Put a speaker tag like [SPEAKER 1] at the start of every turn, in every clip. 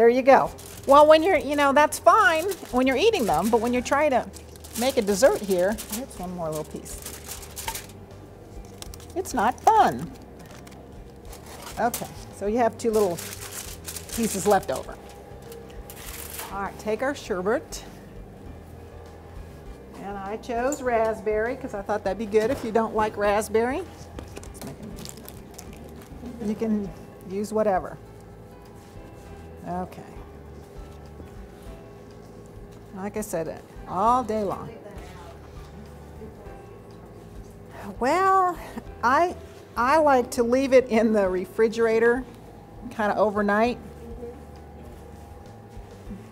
[SPEAKER 1] there you go. Well, when you're, that's fine when you're eating them, but when you're trying to make a dessert here, here's one more little piece. It's not fun. Okay, so you have 2 little pieces left over. All right, take our sherbet. And I chose raspberry because I thought that'd be good if you don't like raspberry. You can use whatever. Okay. Like I said, all day long. Well, I like to leave it in the refrigerator kind of overnight.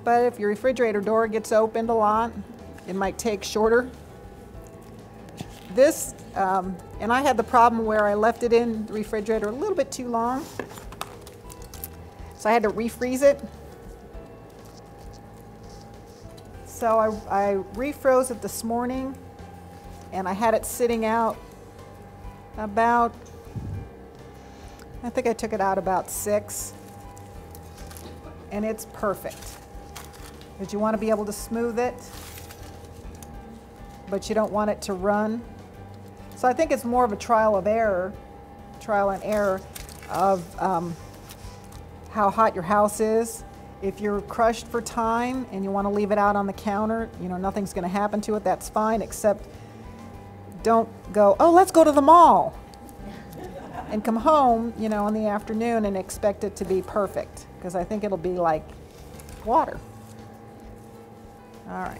[SPEAKER 1] But if your refrigerator door gets opened a lot, it might take shorter. This, and I had the problem where I left it in the refrigerator a little bit too long. So I had to refreeze it. So I refroze it this morning, and I had it sitting out about, I think I took it out about 6, and it's perfect. Because you want to be able to smooth it, but you don't want it to run. So I think it's more of a trial and error of how hot your house is. If you're crushed for time and you want to leave it out on the counter, nothing's going to happen to it, that's fine, except don't go, oh, let's go to the mall and come home, in the afternoon and expect it to be perfect, because I think it'll be like water. All right.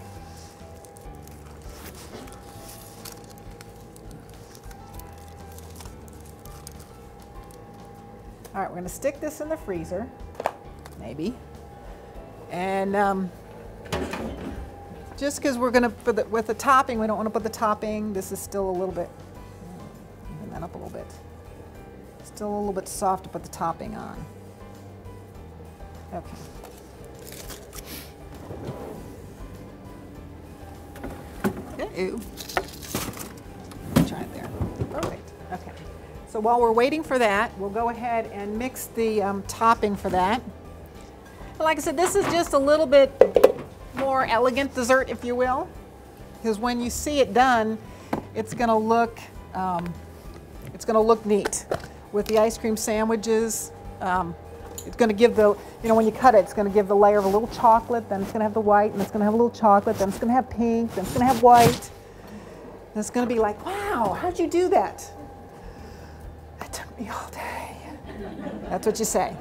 [SPEAKER 1] All right, we're going to stick this in the freezer, maybe. And just because we're going to, with the topping, we don't want to put the topping. This is still a little bit, even that up a little bit. Still a little bit soft to put the topping on. Okay. Ooh. Try it there. Perfect. Okay. So while we're waiting for that, we'll go ahead and mix the topping for that. And like I said, this is just a little bit more elegant dessert, if you will, because when you see it done, it's going to look neat with the ice cream sandwiches. It's going to give the, when you cut it, it's going to give the layer of a little chocolate, then it's going to have the white, and it's going to have a little chocolate, then it's going to have pink, then it's going to have white. And it's going to be like, wow, how'd you do that? It took me all day. That's what you say.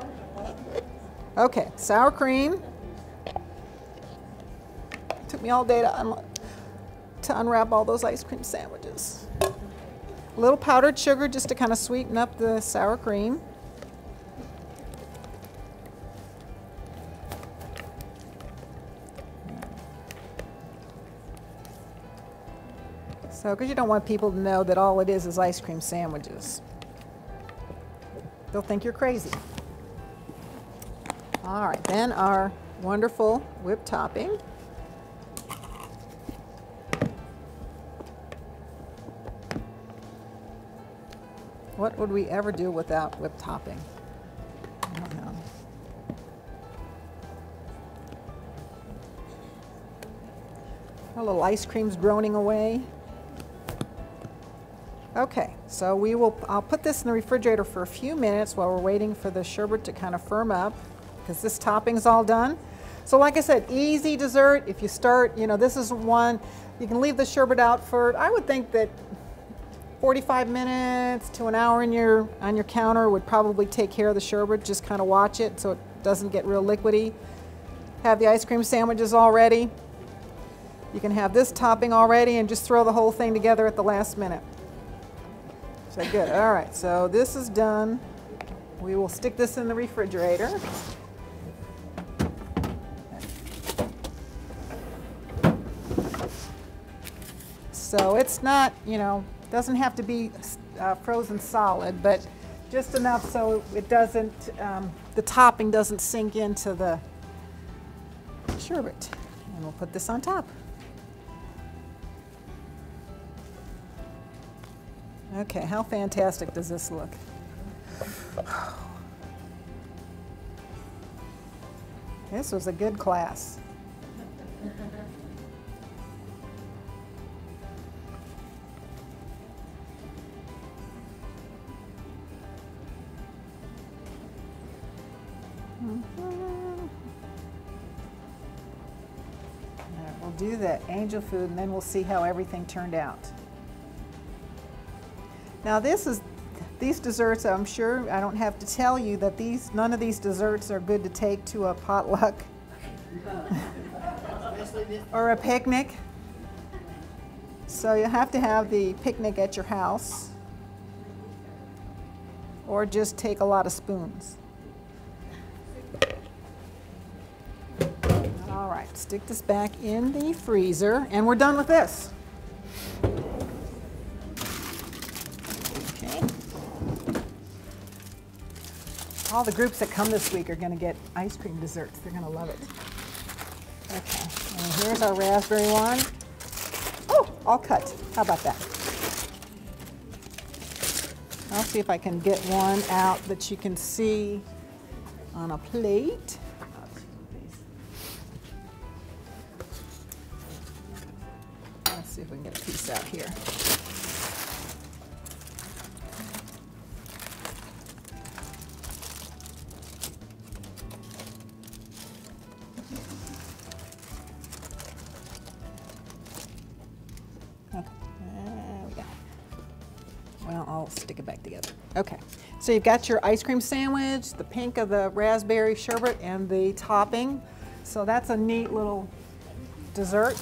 [SPEAKER 1] Okay, sour cream. It took me all day to unwrap all those ice cream sandwiches. A little powdered sugar just to kind of sweeten up the sour cream. So, because you don't want people to know that all it is ice cream sandwiches. They'll think you're crazy. All right, then our wonderful whipped topping. What would we ever do without whipped topping? I don't know. Our little ice cream's droning away. Okay, so I'll put this in the refrigerator for a few minutes while we're waiting for the sherbet to kind of firm up, because this topping's all done. So like I said, easy dessert. If you start, this is one, you can leave the sherbet out for, I would think that 45 minutes to an hour on your counter would probably take care of the sherbet. Just kind of watch it so it doesn't get real liquidy. Have the ice cream sandwiches all ready. You can have this topping already and just throw the whole thing together at the last minute. So good. All right, so this is done. We will stick this in the refrigerator. So it's not, doesn't have to be frozen solid, but just enough so it doesn't, the topping doesn't sink into the sherbet. And we'll put this on top. Okay, how fantastic does this look? This was a good class. We'll do the angel food and then we'll see how everything turned out. Now these desserts, I'm sure I don't have to tell you that none of these desserts are good to take to a potluck or a picnic. So you have to have the picnic at your house or just take a lot of spoons. All right, stick this back in the freezer and we're done with this. Okay. All the groups that come this week are going to get ice cream desserts. They're going to love it. Okay, and here's our raspberry one. Oh, all cut. How about that? I'll see if I can get one out that you can see on a plate. Let's see if we can get a piece out here. Okay, there we go. Well, I'll stick it back together. Okay, so you've got your ice cream sandwich, the pink of the raspberry sherbet, and the topping. So that's a neat little dessert.